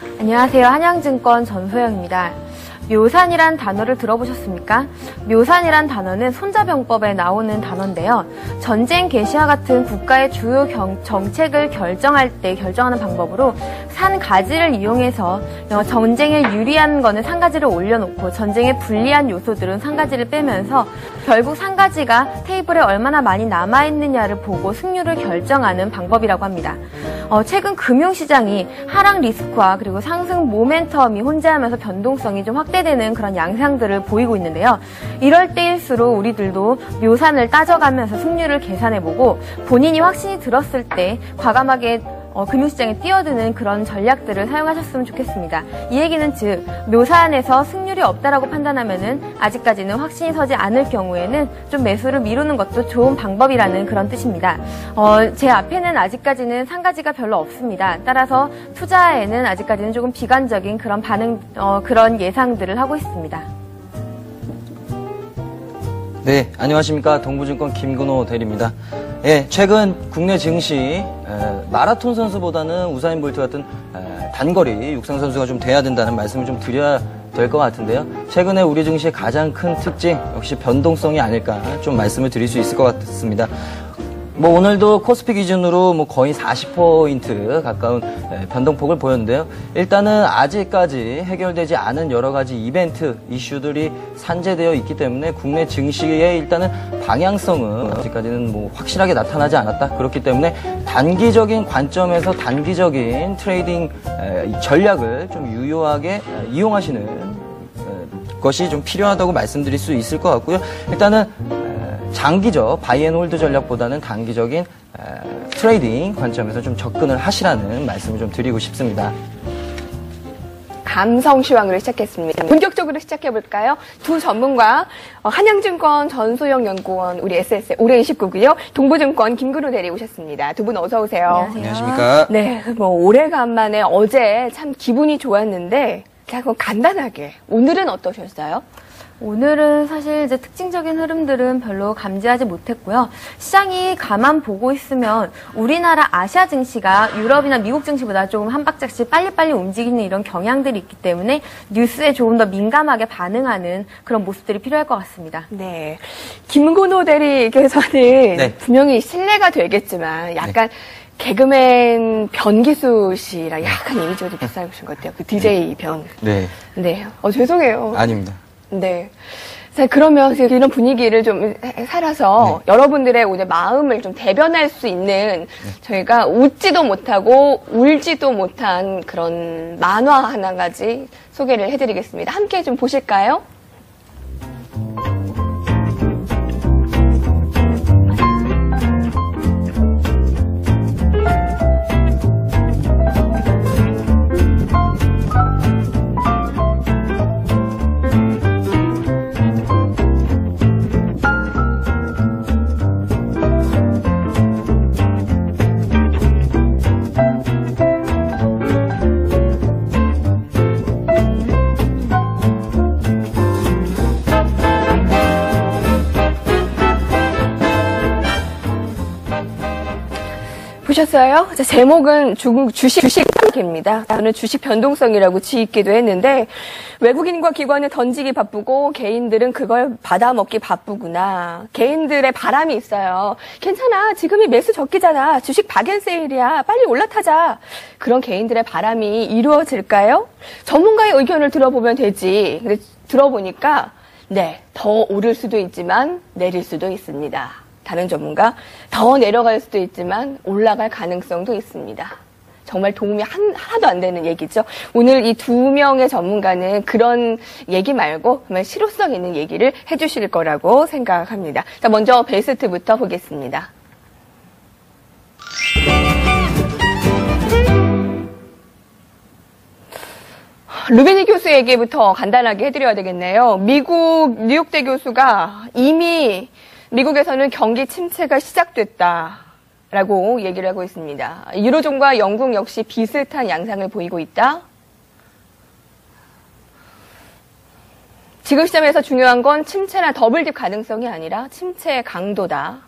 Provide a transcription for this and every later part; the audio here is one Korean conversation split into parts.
안녕하세요. 한양증권 전소영입니다. 묘산이란 단어를 들어보셨습니까? 묘산이란 단어는 손자병법에 나오는 단어인데요. 전쟁 개시와 같은 국가의 주요 정책을 결정하는 방법으로 산 가지를 이용해서 전쟁에 유리한 거는 산 가지를 올려놓고 전쟁에 불리한 요소들은 산 가지를 빼면서 결국 산 가지가 테이블에 얼마나 많이 남아있느냐를 보고 승률을 결정하는 방법이라고 합니다. 최근 금융시장이 하락 리스크와 그리고 상승 모멘텀이 혼재하면서 변동성이 좀 확대되는 그런 양상들을 보이고 있는데요. 이럴 때일수록 우리들도 묘산을 따져가면서 승률을 계산해보고 본인이 확신이 들었을 때 과감하게 금융시장에 뛰어드는 그런 전략들을 사용하셨으면 좋겠습니다. 이 얘기는 즉 묘산에서 승률이 없다라고 판단하면은 아직까지는 확신이 서지 않을 경우에는 좀 매수를 미루는 것도 좋은 방법이라는 그런 뜻입니다. 제 앞에는 아직까지는 상가지가 별로 없습니다. 따라서 투자에는 아직까지는 조금 비관적인 그런 그런 예상들을 하고 있습니다. 네, 안녕하십니까. 동부증권 김근호 대리입니다. 예, 최근 국내 증시 마라톤 선수보다는 우사인 볼트 같은 단거리 육상 선수가 좀 돼야 된다는 말씀을 좀 드려야 될 것 같은데요. 최근에 우리 증시의 가장 큰 특징 역시 변동성이 아닐까 좀 말씀을 드릴 수 있을 것 같습니다. 오늘도 코스피 기준으로 거의 40% 가까운 변동폭을 보였는데요. 일단은 아직까지 해결되지 않은 여러 가지 이벤트, 이슈들이 산재되어 있기 때문에 국내 증시의 일단은 방향성은 아직까지는 확실하게 나타나지 않았다. 그렇기 때문에 단기적인 관점에서 단기적인 트레이딩 전략을 좀 유효하게 이용하시는 것이 좀 필요하다고 말씀드릴 수 있을 것 같고요. 일단은 장기적 바이앤홀드 전략보다는 단기적인 트레이딩 관점에서 좀 접근을 하시라는 말씀을 좀 드리고 싶습니다. 감성시황으로 시작했습니다. 본격적으로 시작해볼까요? 두 전문가, 한양증권 전소영 연구원, 우리 SS의 올해 29고요. 동부증권 김근호 대리 오셨습니다. 두 분 어서 오세요. 안녕하십니까? 네, 오래간만에 어제 참 기분이 좋았는데 그냥 간단하게 오늘은 어떠셨어요? 오늘은 사실 이제 특징적인 흐름들은 별로 감지하지 못했고요. 시장이 가만 보고 있으면 우리나라 아시아 증시가 유럽이나 미국 증시보다 조금 한 박자씩 빨리빨리 움직이는 이런 경향들이 있기 때문에 뉴스에 조금 더 민감하게 반응하는 그런 모습들이 필요할 것 같습니다. 네. 김근호 대리께서는 분명히 신뢰가 되겠지만 약간 개그맨 변기수 씨랑 약간 이미지가 좀 비슷하신 것 같아요. 그 DJ 변. 네. 네. 죄송해요. 아닙니다. 네. 자, 그러면 이런 분위기를 좀 살아서 여러분들의 오늘 마음을 좀 대변할 수 있는 저희가 웃지도 못하고 울지도 못한 그런 만화 하나 가지 소개를 해드리겠습니다. 함께 좀 보실까요? 보셨어요? 제목은 주식입니다. 저는 주식 변동성이라고 지있기도 했는데 외국인과 기관은 던지기 바쁘고 개인들은 그걸 받아먹기 바쁘구나. 개인들의 바람이 있어요. 괜찮아. 지금이 매수 적기잖아. 주식 박앤세일이야. 빨리 올라타자. 그런 개인들의 바람이 이루어질까요? 전문가의 의견을 들어보면 되지. 근데 들어보니까 더 오를 수도 있지만 내릴 수도 있습니다. 다른 전문가, 더 내려갈 수도 있지만 올라갈 가능성도 있습니다. 정말 도움이 하나도 안 되는 얘기죠. 오늘 이 두 명의 전문가는 그런 얘기 말고 정말 실효성 있는 얘기를 해주실 거라고 생각합니다. 자, 먼저 베스트부터 보겠습니다. 루비니 교수 얘기부터 간단하게 해드려야 되겠네요. 미국 뉴욕대 교수가 이미 미국에서는 경기 침체가 시작됐다라고 얘기를 하고 있습니다. 유로존과 영국 역시 비슷한 양상을 보이고 있다. 지금 시점에서 중요한 건 침체나 더블딥 가능성이 아니라 침체의 강도다.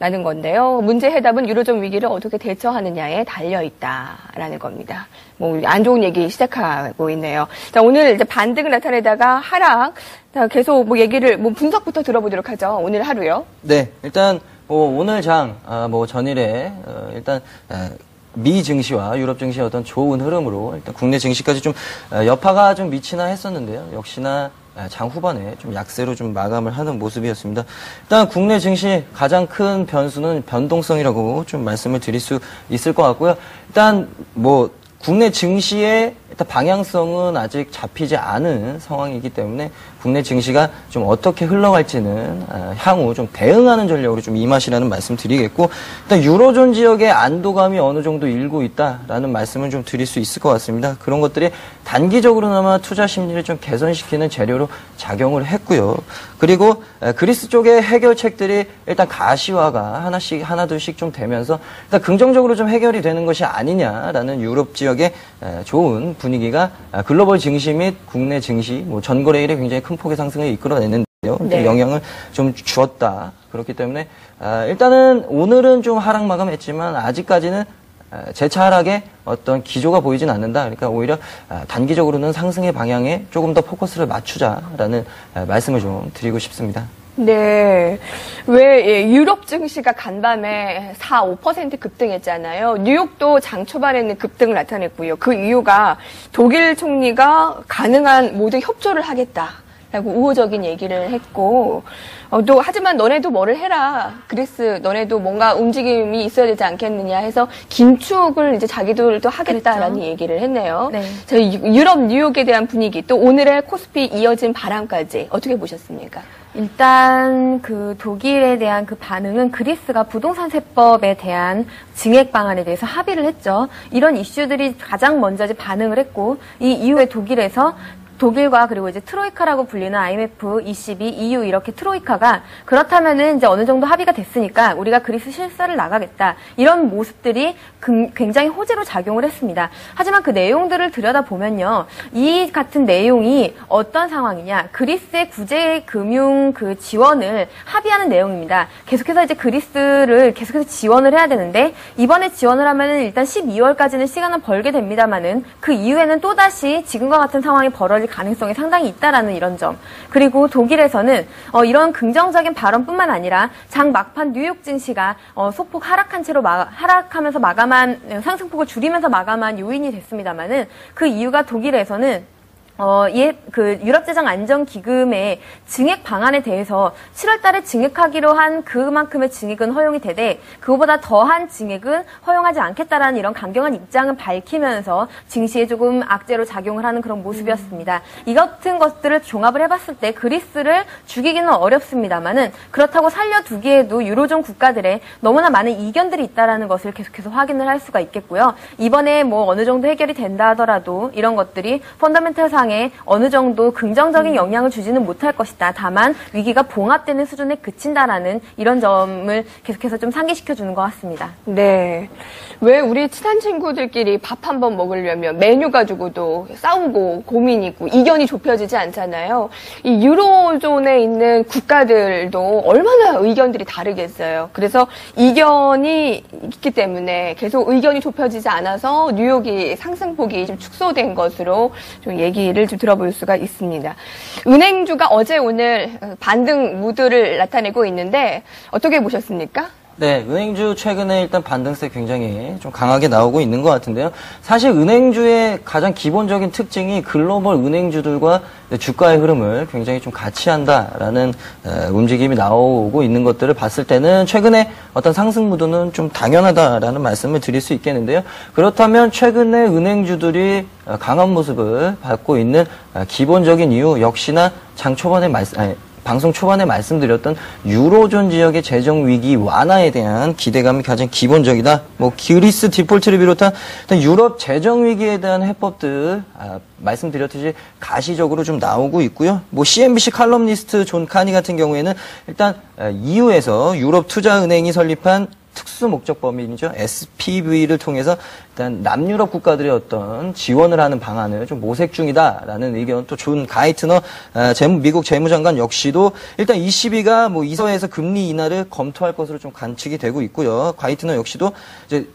라는 건데요. 문제 해답은 유로존 위기를 어떻게 대처하느냐에 달려 있다라는 겁니다. 뭐 안 좋은 얘기 시작하고 있네요. 자, 오늘 이제 반등을 나타내다가 하락. 자, 계속 뭐 얘기를 뭐 분석부터 들어보도록 하죠. 오늘 하루요. 네, 일단 오늘 전일에 일단 미 증시와 유럽 증시의 어떤 좋은 흐름으로 일단 국내 증시까지 좀 여파가 좀 미치나 했었는데요. 역시나 장 후반에 좀 약세로 좀 마감을 하는 모습이었습니다. 일단 국내 증시 가장 큰 변수는 변동성이라고 좀 말씀을 드릴 수 있을 것 같고요. 일단 국내 증시의 일단 방향성은 아직 잡히지 않은 상황이기 때문에 국내 증시가 좀 어떻게 흘러갈지는 향후 좀 대응하는 전략으로 좀 임하시라는 말씀 드리겠고, 일단 유로존 지역의 안도감이 어느 정도 일고 있다라는 말씀을 좀 드릴 수 있을 것 같습니다. 그런 것들이 단기적으로나마 투자 심리를 좀 개선시키는 재료로 작용을 했고요. 그리고 그리스 쪽의 해결책들이 일단 가시화가 하나둘씩 좀 되면서 일단 긍정적으로 좀 해결이 되는 것이 아니냐라는 유럽 지역의 좋은 분위기가 글로벌 증시 및 국내 증시, 전거래일에 굉장히 큰 폭의 상승을 이끌어냈는데요. 네. 영향을 좀 주었다. 그렇기 때문에 일단은 오늘은 좀 하락 마감했지만 아직까지는 재차 하락의 어떤 기조가 보이진 않는다. 그러니까 오히려 단기적으로는 상승의 방향에 조금 더 포커스를 맞추자라는 말씀을 좀 드리고 싶습니다. 네. 왜 유럽 증시가 간밤에 4, 5% 급등했잖아요. 뉴욕도 장 초반에는 급등을 나타냈고요. 그 이유가 독일 총리가 가능한 모든 협조를 하겠다라고 우호적인 얘기를 했고, 또 하지만 너네도 뭐를 해라. 그리스 너네도 뭔가 움직임이 있어야 되지 않겠느냐 해서 긴축을 이제 자기들도 하겠다라는 그랬죠. 얘기를 했네요. 네. 저희 유럽 뉴욕에 대한 분위기, 또 오늘의 코스피 이어진 바람까지 어떻게 보셨습니까? 일단 그 독일에 대한 그 반응은 그리스가 부동산 세법에 대한 증액 방안에 대해서 합의를 했죠. 이런 이슈들이 가장 먼저 이제 반응을 했고, 이 이후에 독일과 그리고 이제 트로이카라고 불리는 IMF, ECB, EU 이렇게 트로이카가 그렇다면은 이제 어느 정도 합의가 됐으니까 우리가 그리스 실사를 나가겠다. 이런 모습들이 굉장히 호재로 작용을 했습니다. 하지만 그 내용들을 들여다보면요. 이 같은 내용이 어떤 상황이냐. 그리스의 구제 금융 그 지원을 합의하는 내용입니다. 계속해서 이제 그리스를 계속해서 지원을 해야 되는데 이번에 지원을 하면은 일단 12월까지는 시간을 벌게 됩니다만은 그 이후에는 또다시 지금과 같은 상황이 벌어질 가능성이 상당히 있다라는 이런 점. 그리고 독일에서는 이런 긍정적인 발언뿐만 아니라 장 막판 뉴욕 증시가 소폭 하락한 채로 하락하면서 마감한 상승폭을 줄이면서 마감한 요인이 됐습니다만은 그 이유가 독일에서는 그 유럽재정안정기금의 증액 방안에 대해서 7월 달에 증액하기로 한 그만큼의 증액은 허용이 되되 그거보다 더한 증액은 허용하지 않겠다라는 이런 강경한 입장을 밝히면서 증시에 조금 악재로 작용을 하는 그런 모습이었습니다. 이 같은 것들을 종합을 해봤을 때 그리스를 죽이기는 어렵습니다만은 그렇다고 살려두기에도 유로존 국가들의 너무나 많은 이견들이 있다라는 것을 계속해서 확인을 할 수가 있겠고요. 이번에 어느 정도 해결이 된다 하더라도 이런 것들이 펀더멘털 상에 어느 정도 긍정적인 영향을 주지는 못할 것이다. 다만 위기가 봉합되는 수준에 그친다라는 이런 점을 계속해서 좀 상기시켜주는 것 같습니다. 네. 왜 우리 친한 친구들끼리 밥 한번 먹으려면 메뉴 가지고도 싸우고 고민이고 이견이 좁혀지지 않잖아요. 이 유로존에 있는 국가들도 얼마나 의견들이 다르겠어요. 그래서 이견이 있기 때문에 계속 의견이 좁혀지지 않아서 뉴욕이 상승폭이 좀 축소된 것으로 좀 얘기를 좀 들어볼 수가 있습니다. 은행주가 어제 오늘 반등 무드를 나타내고 있는데 어떻게 보셨습니까? 네, 은행주 최근에 일단 반등세 굉장히 좀 강하게 나오고 있는 것 같은데요. 사실 은행주의 가장 기본적인 특징이 글로벌 은행주들과 주가의 흐름을 굉장히 좀 같이 한다라는 움직임이 나오고 있는 것들을 봤을 때는 최근에 어떤 상승 무드는 좀 당연하다라는 말씀을 드릴 수 있겠는데요. 그렇다면 최근에 은행주들이 강한 모습을 갖고 있는 기본적인 이유 역시나 방송 초반에 말씀드렸던 유로존 지역의 재정 위기 완화에 대한 기대감이 가장 기본적이다. 그리스 디폴트를 비롯한 일단 유럽 재정 위기에 대한 해법들 말씀드렸듯이 가시적으로 좀 나오고 있고요. CNBC 칼럼니스트 존 카니 같은 경우에는 일단 EU에서 유럽 투자은행이 설립한 특수 목적 범위죠. SPV를 통해서 일단 남유럽 국가들의 어떤 지원을 하는 방안을 좀 모색 중이다라는 의견, 또 존 가이트너 미국 재무장관 역시도 일단 ECB가 뭐 이서에서 금리 인하를 검토할 것으로 좀 관측이 되고 있고요. 가이트너 역시도 이제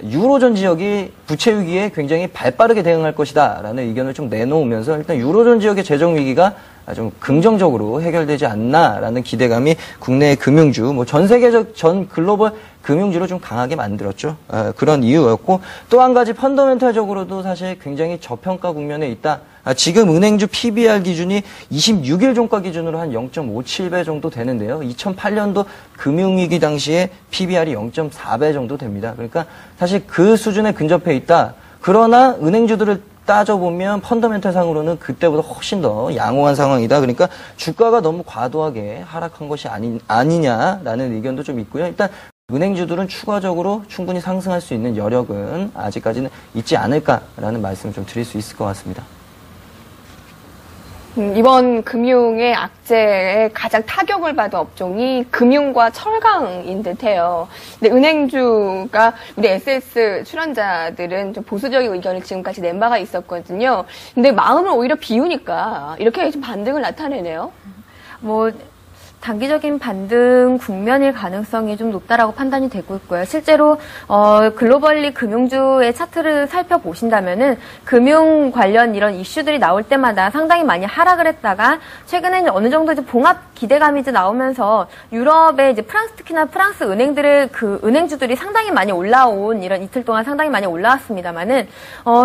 유로존 지역이 부채 위기에 굉장히 발빠르게 대응할 것이다라는 의견을 좀 내놓으면서 일단 유로존 지역의 재정 위기가 좀 긍정적으로 해결되지 않나라는 기대감이 국내 금융주, 뭐 전 세계적 전 글로벌 금융주로 좀 강하게 만들었죠. 그런 이유였고, 또 한 가지 펀더멘탈적으로도 사실 굉장히 저평가 국면에 있다. 지금 은행주 PBR 기준이 26일 종가 기준으로 한 0.57배 정도 되는데요. 2008년도 금융위기 당시에 PBR이 0.4배 정도 됩니다. 그러니까 사실 그 수준에 근접해 있다. 그러나 은행주들을 따져보면 펀더멘탈 상으로는 그때보다 훨씬 더 양호한 상황이다. 그러니까 주가가 너무 과도하게 하락한 것이 아니냐라는 의견도 좀 있고요. 일단 은행주들은 추가적으로 충분히 상승할 수 있는 여력은 아직까지는 있지 않을까라는 말씀을 좀 드릴 수 있을 것 같습니다. 이번 금융의 악재에 가장 타격을 받은 업종이 금융과 철강인 듯해요. 근데 은행주가 우리 SS 출연자들은 좀 보수적인 의견을 지금까지 낸 바가 있었거든요. 근데 마음을 오히려 비우니까 이렇게 좀 반등을 나타내네요. 뭐 단기적인 반등 국면일 가능성이 좀 높다라고 판단이 되고 있고요. 실제로 글로벌리 금융주의 차트를 살펴보신다면은 금융 관련 이런 이슈들이 나올 때마다 상당히 많이 하락을 했다가 최근에 어느 정도 이제 봉합 기대감이 이제 나오면서 유럽의 이제 특히나 프랑스 은행들의 그 은행주들이 상당히 많이 올라온 이런 이틀 동안 상당히 많이 올라왔습니다만은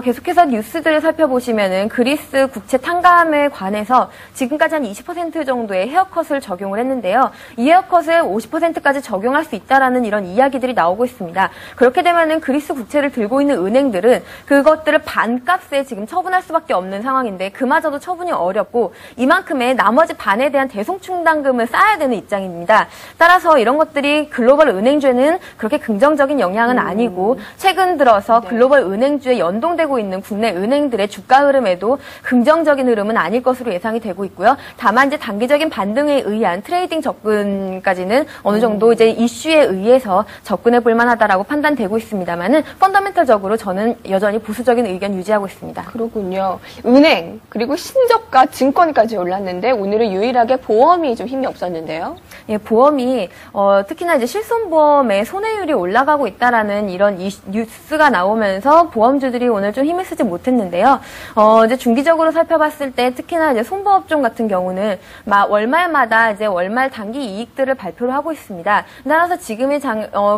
계속해서 뉴스들을 살펴보시면은 그리스 국채 탕감에 관해서 지금까지 한 20% 정도의 헤어컷을 적용을 했는데요. 이 헤어컷을 50%까지 적용할 수 있다라는 이런 이야기들이 나오고 있습니다. 그렇게 되면은 그리스 국채를 들고 있는 은행들은 그것들을 반값에 지금 처분할 수밖에 없는 상황인데 그마저도 처분이 어렵고 이만큼의 나머지 반에 대한 대송충당금을 쌓아야 되는 입장입니다. 따라서 이런 것들이 글로벌 은행주에는 그렇게 긍정적인 영향은 아니고 최근 들어서 글로벌 은행주에 연동되고 있는 국내 은행들의 주가 흐름에도 긍정적인 흐름은 아닐 것으로 예상이 되고 있고요. 다만 이제 단기적인 반등에 의한 트레이딩 접근까지는 어느 정도 이제 이슈에 의해서 접근해 볼 만하다라고 판단되고 있습니다만은 펀더멘털적으로 저는 여전히 보수적인 의견 유지하고 있습니다. 그렇군요. 은행 그리고 신저가 증권까지 올랐는데 오늘은 유일하게 보험이 좀 힘이 없었는데요. 예, 보험이 특히나 이제 실손보험의 손해율이 올라가고 있다라는 이런 뉴스가 나오면서 보험주들이 오늘 좀 힘을 쓰지 못했는데요. 이제 중기적으로 살펴봤을 때 특히나 이제 손보업종 같은 경우는 월말마다 이제 월말 단기 이익들을 발표를 하고 있습니다. 따라서 지금의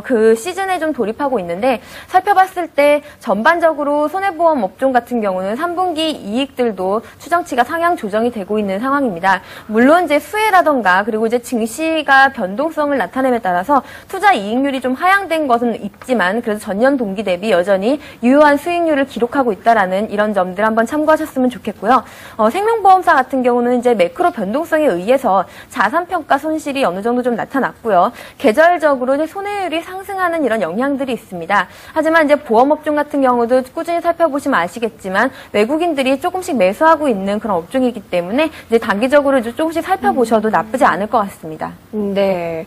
그 시즌에 좀 돌입하고 있는데 살펴봤을 때 전반적으로 손해보험 업종 같은 경우는 3분기 이익들도 추정치가 상향 조정이 되고 있는 상황입니다. 물론 이제 수혜라던가 그리고 이제 증시가 변동성을 나타냄에 따라서 투자 이익률이 좀 하향된 것은 있지만 그래도 전년 동기 대비 여전히 유효한 수익률을 기록하고 있다라는 이런 점들 한번 참고하셨으면 좋겠고요. 생명보험사 같은 경우는 이제 매크로 변동성에 의해서 자산평가 손실이 어느 정도 좀 나타났고요. 계절적으로 이제 손해율이 상승하는 이런 영향들이 있습니다. 하지만 이제 보험업종 같은 경우도 꾸준히 살펴보시면 아시겠지만 외국인들이 조금씩 매수하고 있는 그런 업종이기 때문에 이제 단기적으로 조금씩 살펴보셔도 나쁘지 않을 것 같습니다. 네.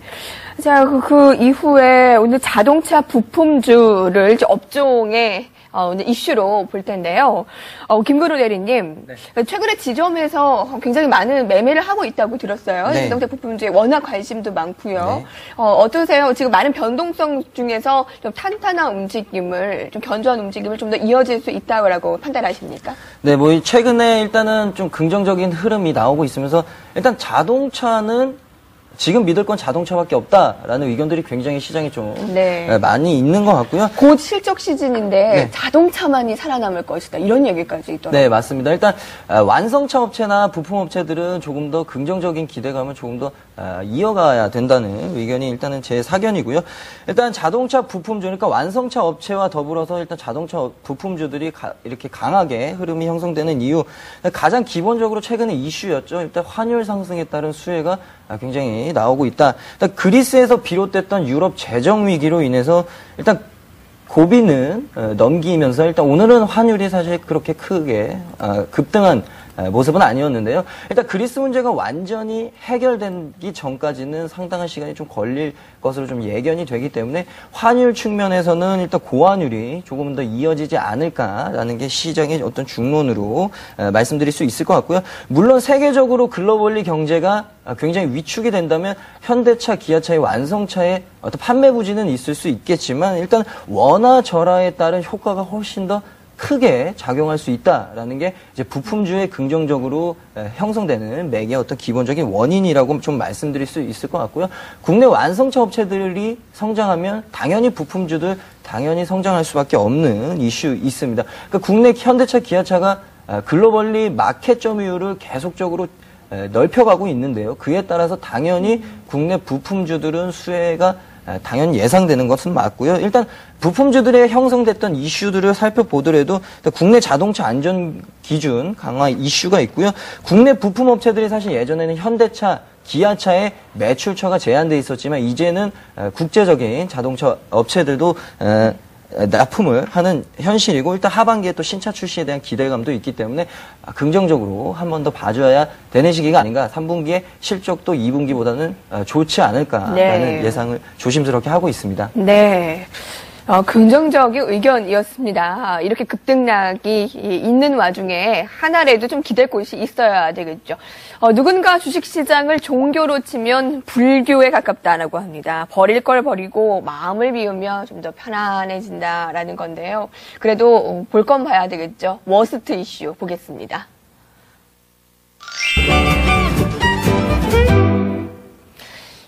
자, 그 이후에 오늘 자동차 부품주를 업종에 오늘 이슈로 볼 텐데요. 김근호 대리님, 네. 최근에 지점에서 굉장히 많은 매매를 하고 있다고 들었어요. 네. 자동차 부품주에 워낙 관심도 많고요. 네. 어떠세요? 지금 많은 변동성 중에서 좀 탄탄한 움직임을, 좀 견조한 움직임을 좀 더 이어질 수 있다고 판단하십니까? 네, 최근에 일단은 좀 긍정적인 흐름이 나오고 있으면서 일단 자동차는 지금 믿을 건 자동차밖에 없다라는 의견들이 굉장히 시장에 좀 많이 있는 것 같고요. 곧 실적 시즌인데 자동차만이 살아남을 것이다. 이런 얘기까지 있더라고요. 네, 맞습니다. 일단 완성차 업체나 부품업체들은 조금 더 긍정적인 기대감을 조금 더 이어가야 된다는 의견이 일단은 제 사견이고요. 일단 자동차 부품주, 그러니까 완성차 업체와 더불어서 일단 자동차 부품주들이 이렇게 강하게 흐름이 형성되는 이유, 가장 기본적으로 최근에 이슈였죠. 일단 환율 상승에 따른 수혜가 굉장히 나오고 있다. 일단 그리스에서 비롯됐던 유럽 재정 위기로 인해서 일단 고비는 넘기면서 일단 오늘은 환율이 사실 그렇게 크게 급등한 모습은 아니었는데요. 일단 그리스 문제가 완전히 해결되기 전까지는 상당한 시간이 좀 걸릴 것으로 좀 예견이 되기 때문에 환율 측면에서는 일단 고환율이 조금 더 이어지지 않을까라는 게 시장의 어떤 중론으로 말씀드릴 수 있을 것 같고요. 물론 세계적으로 글로벌리 경제가 굉장히 위축이 된다면 현대차, 기아차의 완성차의 어떤 판매 부진은 있을 수 있겠지만 일단 원화 절하에 따른 효과가 훨씬 더 크게 작용할 수 있다라는 게 이제 부품주에 긍정적으로 형성되는 맥의 어떤 기본적인 원인이라고 좀 말씀드릴 수 있을 것 같고요. 국내 완성차 업체들이 성장하면 당연히 부품주들 당연히 성장할 수밖에 없는 이슈 있습니다. 그러니까 국내 현대차, 기아차가 글로벌리 마켓 점유율을 계속적으로 넓혀가고 있는데요. 그에 따라서 당연히 국내 부품주들은 수혜가 당연히 예상되는 것은 맞고요. 일단 부품주들의 형성됐던 이슈들을 살펴보더라도 국내 자동차 안전 기준 강화 이슈가 있고요. 국내 부품 업체들이 사실 예전에는 현대차, 기아차의 매출처가 제한돼 있었지만 이제는 국제적인 자동차 업체들도 납품을 하는 현실이고 일단 하반기에 또 신차 출시에 대한 기대감도 있기 때문에 긍정적으로 한 번 더 봐줘야 되는 시기가 아닌가. 3분기에 실적도 2분기보다는 좋지 않을까라는 네. 예상을 조심스럽게 하고 있습니다. 네. 긍정적인 의견이었습니다. 이렇게 급등락이 있는 와중에 하나라도 좀 기댈 곳이 있어야 되겠죠. 누군가 주식시장을 종교로 치면 불교에 가깝다라고 합니다. 버릴 걸 버리고 마음을 비우면 좀 더 편안해진다라는 건데요. 그래도 볼 건 봐야 되겠죠. 워스트 이슈 보겠습니다.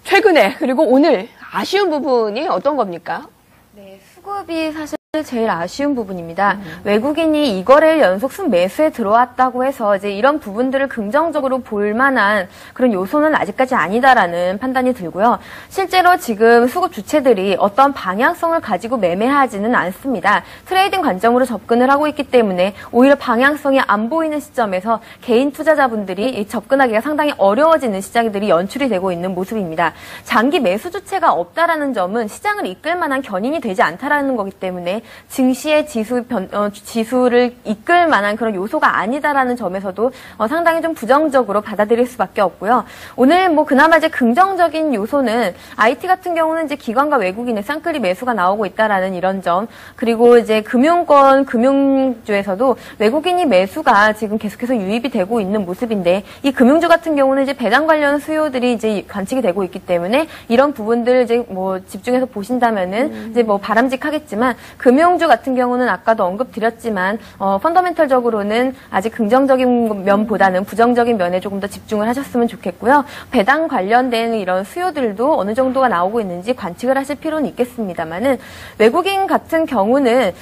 최근에 그리고 오늘 아쉬운 부분이 어떤 겁니까? 네, 수급이 사실 제일 아쉬운 부분입니다. 외국인이 이 거래일 연속 순매수에 들어왔다고 해서 이제 이런 부분들을 긍정적으로 볼 만한 그런 요소는 아직까지 아니다라는 판단이 들고요. 실제로 지금 수급 주체들이 어떤 방향성을 가지고 매매하지는 않습니다. 트레이딩 관점으로 접근을 하고 있기 때문에 오히려 방향성이 안 보이는 시점에서 개인 투자자분들이 접근하기가 상당히 어려워지는 시장들이 연출이 되고 있는 모습입니다. 장기 매수 주체가 없다라는 점은 시장을 이끌 만한 견인이 되지 않다라는 거기 때문에 증시의 지수를 이끌 만한 그런 요소가 아니다라는 점에서도 상당히 좀 부정적으로 받아들일 수밖에 없고요. 오늘 뭐 그나마 이제 긍정적인 요소는 IT 같은 경우는 이제 기관과 외국인의 쌍끌이 매수가 나오고 있다라는 이런 점, 그리고 이제 금융주에서도 외국인이 매수가 지금 계속해서 유입이 되고 있는 모습인데 이 금융주 같은 경우는 이제 배당 관련 수요들이 이제 관측이 되고 있기 때문에 이런 부분들 이제 뭐 집중해서 보신다면은 이제 뭐 바람직하겠지만 금융주 같은 경우는 아까도 언급드렸지만 펀더멘털적으로는 아직 긍정적인 면보다는 부정적인 면에 조금 더 집중을 하셨으면 좋겠고요. 배당 관련된 이런 수요들도 어느 정도가 나오고 있는지 관측을 하실 필요는 있겠습니다만은 외국인 같은 경우는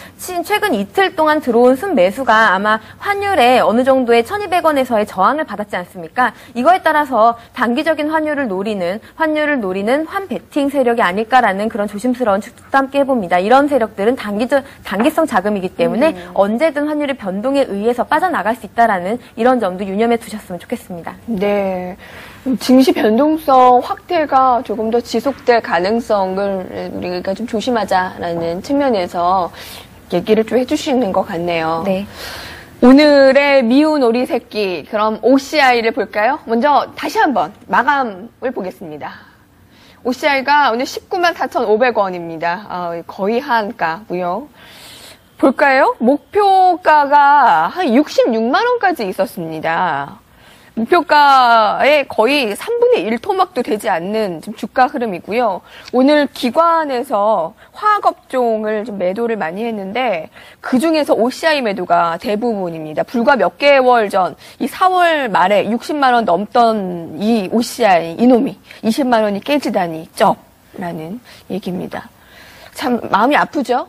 최근 이틀 동안 들어온 순매수가 아마 환율에 어느 정도의 1,200원에서의 저항을 받았지 않습니까? 이거에 따라서 단기적인 환율을 노리는 환배팅 세력이 아닐까라는 그런 조심스러운 추측도 함께 해봅니다. 이런 세력들은 단기성 자금이기 때문에 언제든 환율의 변동에 의해서 빠져나갈 수 있다라는 이런 점도 유념해 두셨으면 좋겠습니다. 네. 증시 변동성 확대가 조금 더 지속될 가능성을 우리가 좀 조심하자라는 측면에서 얘기를 좀 해주시는 것 같네요. 네. 오늘의 미운 오리 새끼, 그럼 OCI를 볼까요? 먼저 다시 한번 마감을 보겠습니다. OCI가 오늘 194,500원입니다. 거의 한가고요. 볼까요? 목표가가 한 66만 원까지 있었습니다. 목표가의 거의 3분의 1 토막도 되지 않는 지금 주가 흐름이고요. 오늘 기관에서 화학업종을 좀 매도를 많이 했는데 그중에서 OCI 매도가 대부분입니다. 불과 몇 개월 전 이 4월 말에 60만 원 넘던 이 OCI 이놈이 20만 원이 깨지다니 쩝라는 얘기입니다. 참 마음이 아프죠?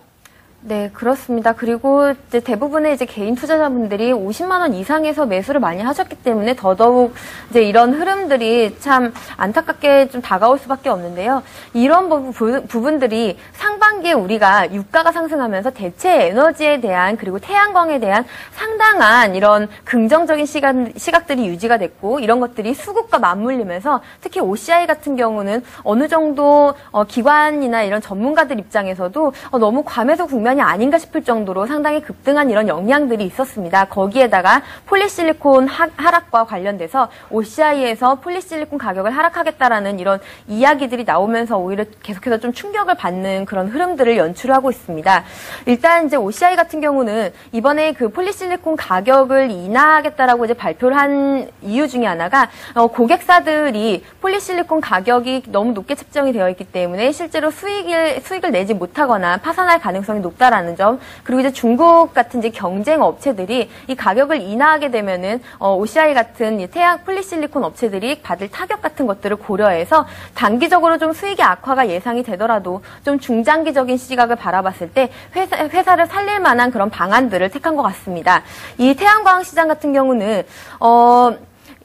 네, 그렇습니다. 그리고 이제 대부분의 이제 개인 투자자분들이 50만 원 이상에서 매수를 많이 하셨기 때문에 더더욱 이제 이런 흐름들이 참 안타깝게 좀 다가올 수밖에 없는데요. 이런 부분들이 상반기에 우리가 유가가 상승하면서 대체 에너지에 대한 그리고 태양광에 대한 상당한 이런 긍정적인 시각들이 유지가 됐고 이런 것들이 수급과 맞물리면서 특히 OCI 같은 경우는 어느 정도 기관이나 이런 전문가들 입장에서도 너무 과매수 국면 국면이 아닌가 싶을 정도로 상당히 급등한 이런 영향들이 있었습니다. 거기에다가 폴리실리콘 하락과 관련돼서 OCI에서 폴리실리콘 가격을 하락하겠다라는 이런 이야기들이 나오면서 오히려 계속해서 좀 충격을 받는 그런 흐름들을 연출하고 있습니다. 일단 이제 OCI 같은 경우는 이번에 그 폴리실리콘 가격을 인하하겠다라고 이제 발표를 한 이유 중에 하나가 고객사들이 폴리실리콘 가격이 너무 높게 책정이 되어 있기 때문에 실제로 수익을 내지 못하거나 파산할 가능성이 높다라는 점, 그리고 이제 중국 같은 이제 경쟁 업체들이 이 가격을 인하하게 되면은 OCI 같은 이 태양 폴리실리콘 업체들이 받을 타격 같은 것들을 고려해서 단기적으로 좀 수익의 악화가 예상이 되더라도 좀 중장기적인 시각을 바라봤을 때 회사를 살릴 만한 그런 방안들을 택한 것 같습니다. 이 태양광 시장 같은 경우는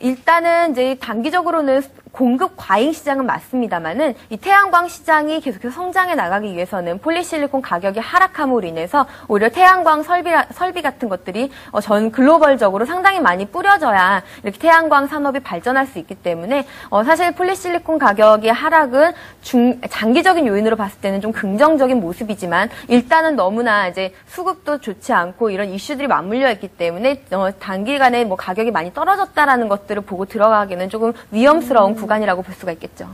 일단은 이제 단기적으로는 공급 과잉 시장은 맞습니다만은 이 태양광 시장이 계속해서 성장해 나가기 위해서는 폴리실리콘 가격이 하락함으로 인해서 오히려 태양광 설비 같은 것들이 전 글로벌적으로 상당히 많이 뿌려져야 이렇게 태양광 산업이 발전할 수 있기 때문에 사실 폴리실리콘 가격의 하락은 장기적인 요인으로 봤을 때는 좀 긍정적인 모습이지만 일단은 너무나 이제 수급도 좋지 않고 이런 이슈들이 맞물려 있기 때문에 단기간에 뭐 가격이 많이 떨어졌다라는 것들을 보고 들어가기는 조금 위험스러운 구간이라고 볼 수가 있겠죠.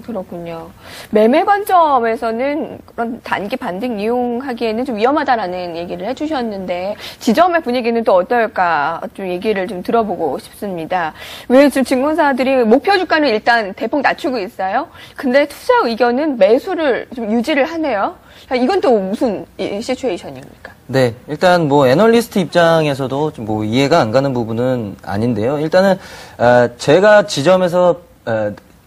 그렇군요. 매매 관점에서는 그런 단기 반등 이용하기에는 좀 위험하다라는 얘기를 해주셨는데 지점의 분위기는 또 어떨까 좀 얘기를 좀 들어보고 싶습니다. 왜 지금 증권사들이 목표 주가는 일단 대폭 낮추고 있어요? 근데 투자 의견은 매수를 좀 유지를 하네요. 이건 또 무슨 시츄에이션입니까? 네, 일단 뭐 애널리스트 입장에서도 좀 뭐 이해가 안 가는 부분은 아닌데요. 일단은 제가 지점에서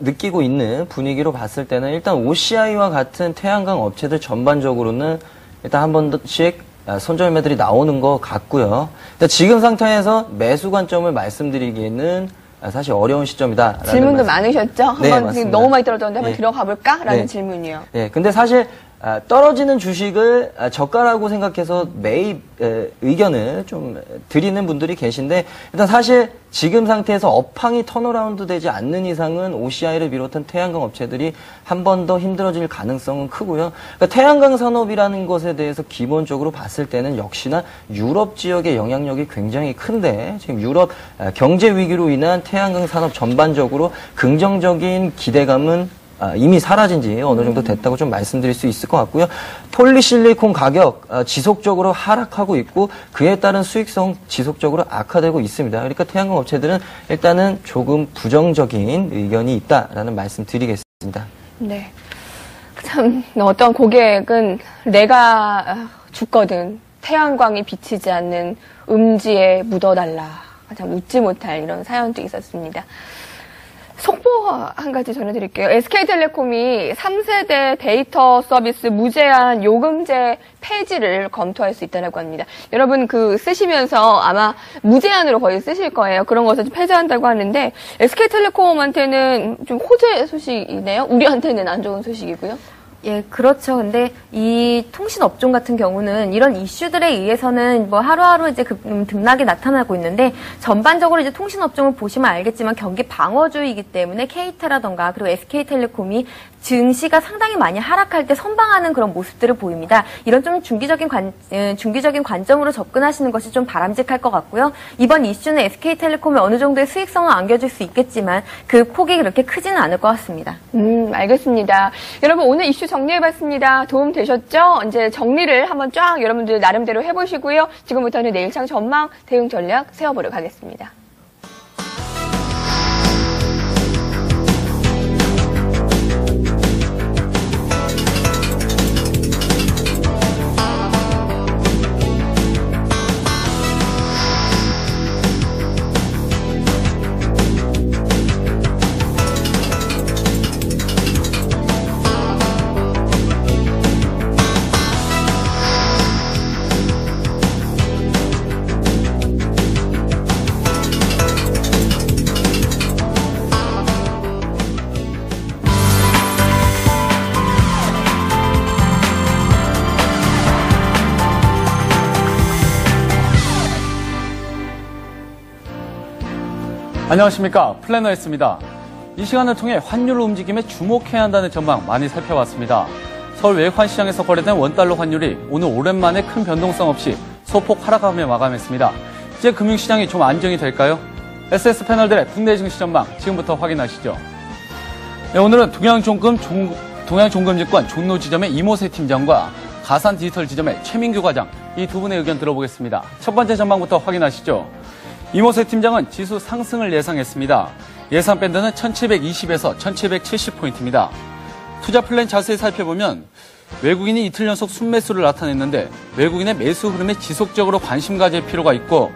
느끼고 있는 분위기로 봤을 때는 일단 OCI와 같은 태양광 업체들 전반적으로는 일단 한 번씩 손절매들이 나오는 것 같고요. 지금 상태에서 매수 관점을 말씀드리기에는 사실 어려운 시점이다. 질문도 많으셨죠? 네, 한번 맞습니다. 너무 많이 떨어졌는데 한번 네. 들어가 볼까라는 네. 질문이요. 네, 근데 사실 떨어지는 주식을 저가라고 생각해서 매입 의견을 좀 드리는 분들이 계신데 일단 사실 지금 상태에서 업황이 턴어라운드 되지 않는 이상은 OCI를 비롯한 태양광 업체들이 한 번 더 힘들어질 가능성은 크고요. 그러니까 태양광 산업이라는 것에 대해서 기본적으로 봤을 때는 역시나 유럽 지역의 영향력이 굉장히 큰데 지금 유럽 경제 위기로 인한 태양광 산업 전반적으로 긍정적인 기대감은 이미 사라진 지 어느 정도 됐다고 좀 말씀드릴 수 있을 것 같고요. 폴리실리콘 가격 지속적으로 하락하고 있고 그에 따른 수익성 지속적으로 악화되고 있습니다. 그러니까 태양광 업체들은 일단은 조금 부정적인 의견이 있다라는 말씀 드리겠습니다. 네. 참 어떤 고객은 내가 죽거든 태양광이 비치지 않는 음지에 묻어달라. 참 웃지 못할 이런 사연도 있었습니다. 속보 한 가지 전해드릴게요. SK텔레콤이 3세대 데이터 서비스 무제한 요금제 폐지를 검토할 수 있다고 합니다. 여러분 쓰시면서 아마 무제한으로 거의 쓰실 거예요. 그런 것을 좀 폐지한다고 하는데 SK텔레콤한테는 좀 호재 소식이네요. 우리한테는 안 좋은 소식이고요. 예, 그렇죠. 근데 이 통신업종 같은 경우는 이런 이슈들에 의해서는 뭐 하루하루 이제 등락이 나타나고 있는데 전반적으로 이제 통신업종을 보시면 알겠지만 경기 방어주의이기 때문에 KT라던가 그리고 SK텔레콤이 증시가 상당히 많이 하락할 때 선방하는 그런 모습들을 보입니다. 이런 좀 중기적인 관점으로 접근하시는 것이 좀 바람직할 것 같고요. 이번 이슈는 SK텔레콤에 어느 정도의 수익성은 안겨줄 수 있겠지만 그 폭이 그렇게 크지는 않을 것 같습니다. 알겠습니다. 여러분 오늘 이슈 정리해봤습니다. 도움 되셨죠? 이제 정리를 한번 쫙 여러분들 나름대로 해보시고요. 지금부터는 내일장 전망 대응 전략 세워보도록 하겠습니다. 안녕하십니까, 플래너였습니다. 이 시간을 통해 환율 움직임에 주목해야 한다는 전망 많이 살펴봤습니다. 서울 외환시장에서 거래된 원달러 환율이 오늘 오랜만에 큰 변동성 없이 소폭 하락하며 마감했습니다. 이제 금융시장이 좀 안정이 될까요? SS 패널들의 국내 증시 전망 지금부터 확인하시죠. 네, 오늘은 동양종금증권 종로지점의 이모세 팀장과 가산디지털지점의 최민규 과장 이 두 분의 의견 들어보겠습니다. 첫 번째 전망부터 확인하시죠. 이모세 팀장은 지수 상승을 예상했습니다. 예상 밴드는 1720에서 1770포인트입니다. 투자 플랜 자세히 살펴보면 외국인이 이틀 연속 순매수를 나타냈는데 외국인의 매수 흐름에 지속적으로 관심 가질 필요가 있고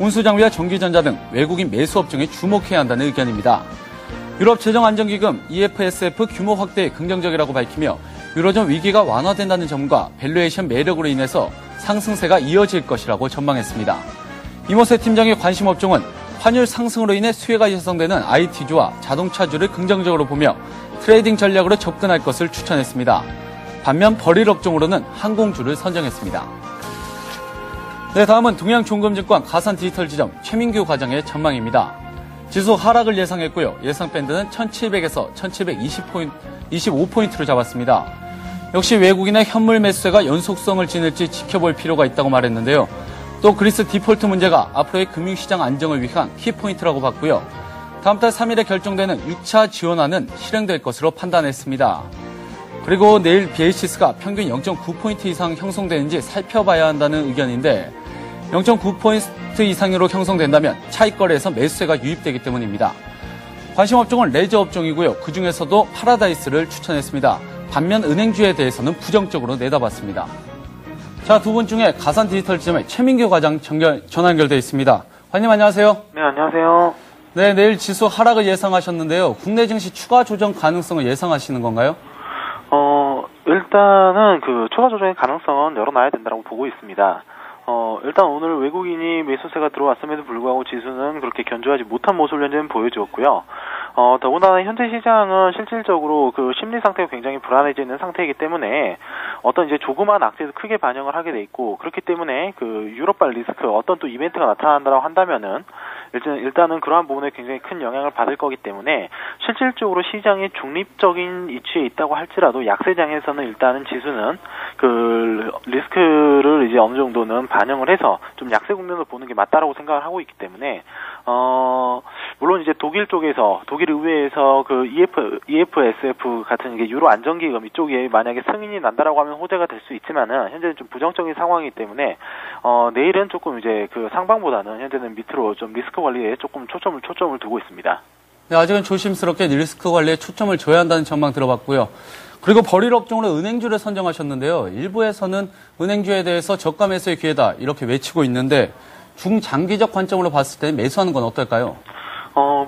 운수장비와 전기전자 등 외국인 매수 업종에 주목해야 한다는 의견입니다. 유럽 재정안정기금 EFSF 규모 확대에 긍정적이라고 밝히며 유로존 위기가 완화된다는 점과 밸류에이션 매력으로 인해서 상승세가 이어질 것이라고 전망했습니다. 이모세 팀장의 관심 업종은 환율 상승으로 인해 수혜가 형성되는 IT주와 자동차주를 긍정적으로 보며 트레이딩 전략으로 접근할 것을 추천했습니다. 반면 벌일 업종으로는 항공주를 선정했습니다. 네, 다음은 동양종금증권 가산디지털지점 최민규 과장의 전망입니다. 지수 하락을 예상했고요. 예상 밴드는 1700에서 1725포인트로 잡았습니다. 역시 외국인의 현물 매수세가 연속성을 지닐지 지켜볼 필요가 있다고 말했는데요. 또 그리스 디폴트 문제가 앞으로의 금융시장 안정을 위한 키포인트라고 봤고요. 다음 달 3일에 결정되는 6차 지원안은 실행될 것으로 판단했습니다. 그리고 내일 BHS가 평균 0.9포인트 이상 형성되는지 살펴봐야 한다는 의견인데 0.9포인트 이상으로 형성된다면 차익거래에서 매수세가 유입되기 때문입니다. 관심 업종은 레저 업종이고요. 그중에서도 파라다이스를 추천했습니다. 반면 은행주에 대해서는 부정적으로 내다봤습니다. 자, 두 분 중에 가산디지털지점의 최민규 과장 전화 연결되어 있습니다. 과장님 안녕하세요. 네, 안녕하세요. 네, 내일 지수 하락을 예상하셨는데요. 국내 증시 추가 조정 가능성을 예상하시는 건가요? 일단은 추가 조정의 가능성은 열어놔야 된다고 보고 있습니다. 일단 오늘 외국인이 매수세가 들어왔음에도 불구하고 지수는 그렇게 견조하지 못한 모습을 현재는 보여주었고요. 더군다나 현재 시장은 실질적으로 심리 상태가 굉장히 불안해져 있는 상태이기 때문에 어떤 이제 조그마한 악재도 크게 반영을 하게 돼 있고 그렇기 때문에 유럽발 리스크 어떤 또 이벤트가 나타난다고 한다면은 일단은 그러한 부분에 굉장히 큰 영향을 받을 거기 때문에 실질적으로 시장이 중립적인 위치에 있다고 할지라도 약세장에서는 일단은 지수는 리스크를 이제 어느 정도는 반영을 해서 좀 약세 국면을 보는 게 맞다라고 생각을 하고 있기 때문에 물론 이제 독일 의회에서 EFSF 같은 게 유로 안정기금 이쪽에 만약에 승인이 난다라고 하면 호재가 될 수 있지만은 현재는 좀 부정적인 상황이기 때문에 내일은 조금 이제 상방보다는 현재는 밑으로 좀 리스크 관리에 조금 초점을 두고 있습니다. 네, 아직은 조심스럽게 리스크 관리에 초점을 줘야 한다는 전망 들어봤고요. 그리고 벌일 업종으로 은행주를 선정하셨는데요. 일부에서는 은행주에 대해서 저가 매수의 기회다 이렇게 외치고 있는데 중장기적 관점으로 봤을 때 매수하는 건 어떨까요?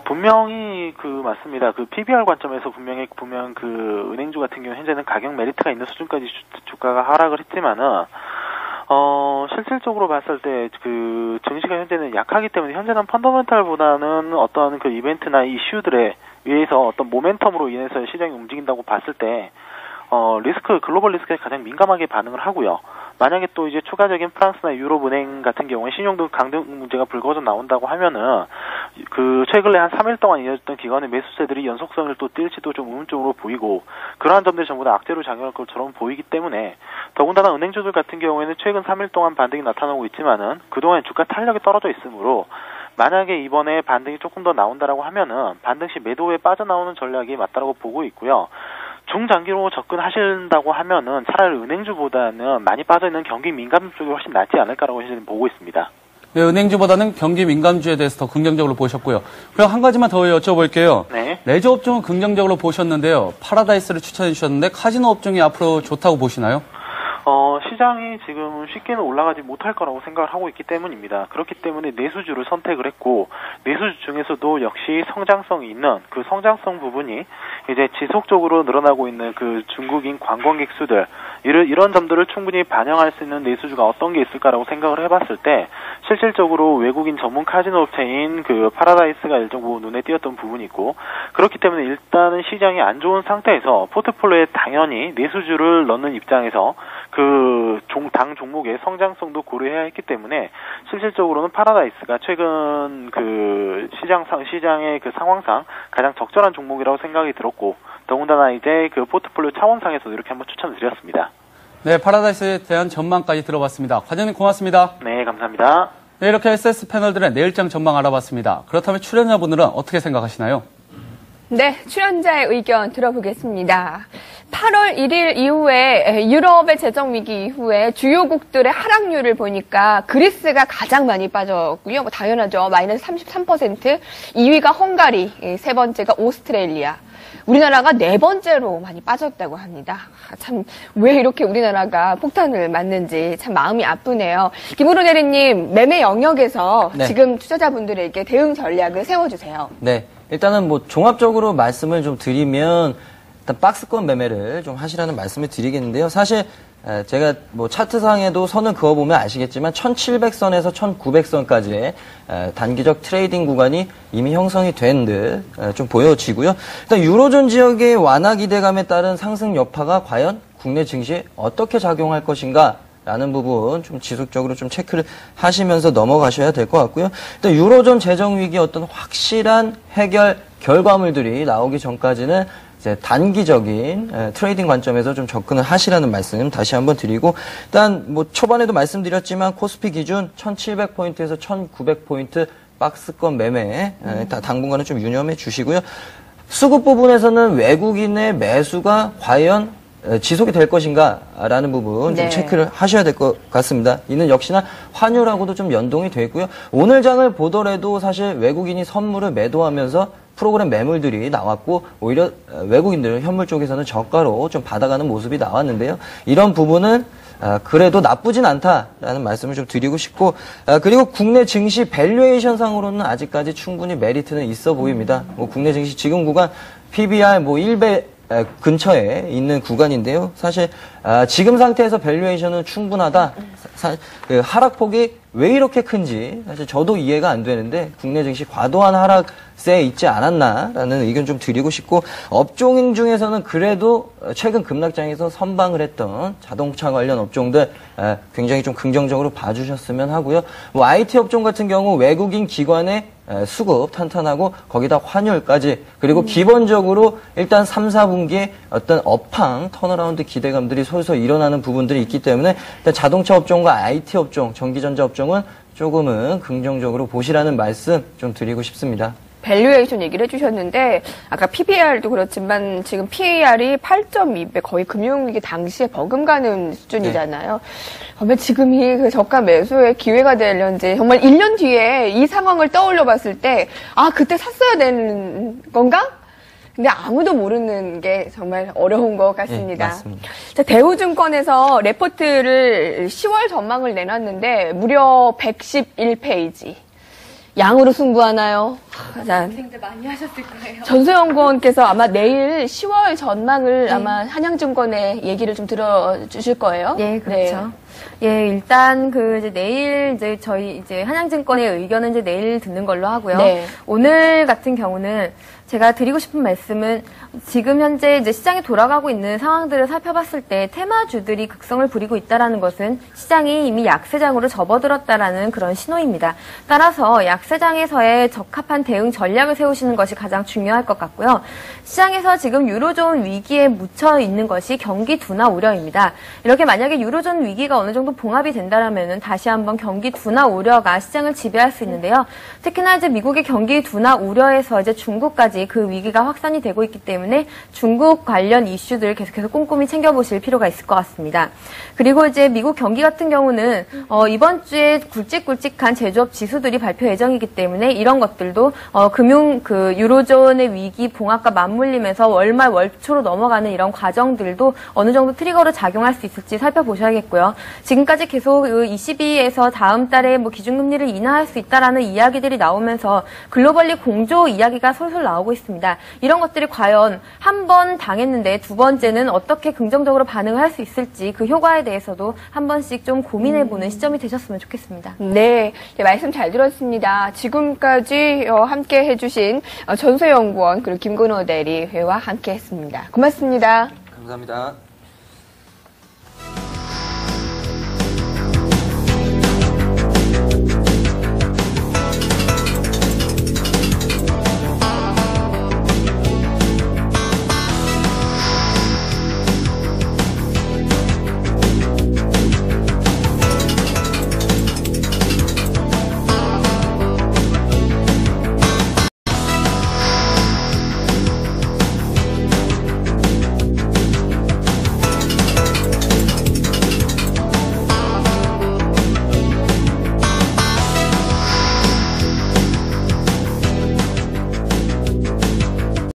분명히 맞습니다. PBR 관점에서 분명 은행주 같은 경우 현재는 가격 메리트가 있는 수준까지 주가가 하락을 했지만은 실질적으로 봤을 때 증시가 현재는 약하기 때문에 현재는 펀더멘탈보다는 어떤 이벤트나 이슈들에 의해서 어떤 모멘텀으로 인해서 시장이 움직인다고 봤을 때 글로벌 리스크에 가장 민감하게 반응을 하고요. 만약에 또 이제 추가적인 프랑스나 유럽 은행 같은 경우에 신용등 강등 문제가 불거져 나온다고 하면은 최근에 한 3일 동안 이어졌던 기관의 매수세들이 연속성을 또 띨지도 좀 의문점으로 보이고 그러한 점들이 전부 다 악재로 작용할 것처럼 보이기 때문에 더군다나 은행주들 같은 경우에는 최근 3일 동안 반등이 나타나고 있지만은 그동안 주가 탄력이 떨어져 있으므로 만약에 이번에 반등이 조금 더 나온다라고 하면은 반등 시 매도에 빠져나오는 전략이 맞다라고 보고 있고요. 중장기로 접근하신다고 하면은 차라리 은행주보다는 많이 빠져있는 경기 민감 쪽이 훨씬 낫지 않을까라고 현재는 보고 있습니다. 네, 은행주보다는 경기 민감주에 대해서 더 긍정적으로 보셨고요. 그럼 한 가지만 더 여쭤볼게요. 네. 레저 업종은 긍정적으로 보셨는데요. 파라다이스를 추천해 주셨는데 카지노 업종이 앞으로 좋다고 보시나요? 시장이 지금 쉽게는 올라가지 못할 거라고 생각을 하고 있기 때문입니다. 그렇기 때문에 내수주를 선택을 했고 내수주 중에서도 역시 성장성이 있는 성장성 부분이 이제 지속적으로 늘어나고 있는 중국인 관광객 수들 이런 점들을 충분히 반영할 수 있는 내수주가 어떤 게 있을까라고 생각을 해봤을 때 실질적으로 외국인 전문 카지노 업체인 파라다이스가 일정부 눈에 띄었던 부분이 있고 그렇기 때문에 일단은 시장이 안 좋은 상태에서 포트폴리오에 당연히 내수주를 넣는 입장에서 그 당 종목의 성장성도 고려해야 했기 때문에 실질적으로는 파라다이스가 최근 그 시장의 그 상황상 가장 적절한 종목이라고 생각이 들었고, 더군다나 이제 그 포트폴리오 차원상에서도 이렇게 한번 추천을 드렸습니다. 네, 파라다이스에 대한 전망까지 들어봤습니다. 과장님 고맙습니다. 네, 감사합니다. 네, 이렇게 SS 패널들의 내일장 전망 알아봤습니다. 그렇다면 출연자분들은 어떻게 생각하시나요? 네, 출연자의 의견 들어보겠습니다. 8월 1일 이후에 유럽의 재정 위기 이후에 주요국들의 하락률을 보니까 그리스가 가장 많이 빠졌고요. 뭐 당연하죠. 마이너스 33%, 2위가 헝가리, 세 번째가 오스트레일리아. 우리나라가 네 번째로 많이 빠졌다고 합니다. 참, 왜 이렇게 우리나라가 폭탄을 맞는지 참 마음이 아프네요. 김은호 대리님, 매매 영역에서 네. 지금 투자자분들에게 대응 전략을 세워주세요. 네. 일단은 뭐 종합적으로 말씀을 좀 드리면 일단 박스권 매매를 좀 하시라는 말씀을 드리겠는데요. 사실 제가 뭐 차트상에도 선을 그어보면 아시겠지만 1700선에서 1900선까지의 단기적 트레이딩 구간이 이미 형성이 된 듯 좀 보여지고요. 일단 유로존 지역의 완화 기대감에 따른 상승 여파가 과연 국내 증시에 어떻게 작용할 것인가 라는 부분 좀 지속적으로 좀 체크를 하시면서 넘어가셔야 될 것 같고요. 일단 유로존 재정 위기 어떤 확실한 해결 결과물들이 나오기 전까지는 이제 단기적인 트레이딩 관점에서 좀 접근을 하시라는 말씀 다시 한번 드리고, 일단 뭐 초반에도 말씀드렸지만 코스피 기준 1700포인트에서 1900포인트 박스권 매매 당분간은 좀 유념해 주시고요. 수급 부분에서는 외국인의 매수가 과연 지속이 될 것인가라는 부분 좀 네. 체크를 하셔야 될 것 같습니다. 이는 역시나 환율하고도 좀 연동이 돼 있고요. 오늘 장을 보더라도 사실 외국인이 선물을 매도하면서 프로그램 매물들이 나왔고 오히려 외국인들 현물 쪽에서는 저가로 좀 받아가는 모습이 나왔는데요. 이런 부분은 그래도 나쁘진 않다라는 말씀을 좀 드리고 싶고, 그리고 국내 증시 밸류에이션 상으로는 아직까지 충분히 메리트는 있어 보입니다. 뭐 국내 증시 지금 구간 PBR 뭐 1배 근처에 있는 구간인데요. 사실 지금 상태에서 밸류에이션은 충분하다. 그 하락폭이 왜 이렇게 큰지 사실 저도 이해가 안 되는데 국내 증시 과도한 하락세에 있지 않았나라는 의견 좀 드리고 싶고, 업종 중에서는 그래도 최근 급락장에서 선방을 했던 자동차 관련 업종들 굉장히 좀 긍정적으로 봐주셨으면 하고요. 뭐 IT 업종 같은 경우 외국인 기관의 수급 탄탄하고 거기다 환율까지, 그리고 기본적으로 일단 3, 4분기에 어떤 업황 턴어라운드 기대감들이 솔솔 일어나는 부분들이 있기 때문에 일단 자동차 업종과 IT 업종, 전기전자 업종은 조금은 긍정적으로 보시라는 말씀 좀 드리고 싶습니다. 밸류에이션 얘기를 해주셨는데 아까 PBR도 그렇지만 지금 PAR이 8.2배, 거의 금융위기 당시에 버금가는 수준이잖아요. 그러면 지금이 그 저가 매수의 기회가 되려는지 정말 1년 뒤에 이 상황을 떠올려 봤을 때 그때 샀어야 되는 건가? 근데 아무도 모르는 게 정말 어려운 것 같습니다. 네, 맞습니다. 자, 대우증권에서 레포트를 10월 전망을 내놨는데 무려 111페이지. 양으로 승부하나요? 자, 고생들 많이 하셨을 거예요. 전소연구원께서 아마 내일 10월 전망을 아마 한양증권에 얘기를 좀 들어주실 거예요. 예, 그렇죠. 예, 일단 이제 내일 이제 저희 이제 한양증권의 의견은 이제 내일 듣는 걸로 하고요. 네. 오늘 같은 경우는 제가 드리고 싶은 말씀은 지금 현재 이제 시장이 돌아가고 있는 상황들을 살펴봤을 때 테마주들이 극성을 부리고 있다라는 것은 시장이 이미 약세장으로 접어들었다라는 그런 신호입니다. 따라서 약세장에서의 적합한 대응 전략을 세우시는 것이 가장 중요할 것 같고요. 시장에서 지금 유로존 위기에 묻혀 있는 것이 경기 둔화 우려입니다. 이렇게 만약에 유로존 위기가 어느 정도 봉합이 된다라면은 다시 한번 경기 둔화 우려가 시장을 지배할 수 있는데요. 특히나 이제 미국의 경기 둔화 우려에서 이제 중국까지 그 위기가 확산이 되고 있기 때문에 중국 관련 이슈들 계속해서 꼼꼼히 챙겨보실 필요가 있을 것 같습니다. 그리고 이제 미국 경기 같은 경우는 이번 주에 굵직굵직한 제조업 지수들이 발표 예정이기 때문에 이런 것들도 유로존의 위기 봉합과 맞물리면서 월말 월초로 넘어가는 이런 과정들도 어느 정도 트리거로 작용할 수 있을지 살펴보셔야겠고요. 지금까지 계속 ECB에서 다음 달에 뭐 기준금리를 인하할 수 있다라는 이야기들이 나오면서 글로벌리 공조 이야기가 솔솔 나오고 있습니다. 이런 것들이 과연 한 번 당했는데 두 번째는 어떻게 긍정적으로 반응을 할 수 있을지 그 효과에 대해서도 한 번씩 좀 고민해보는 시점이 되셨으면 좋겠습니다. 네, 말씀 잘 들었습니다. 지금까지 함께 해주신 전소연구원 그리고 김근호 대리와 함께 했습니다. 고맙습니다. 감사합니다.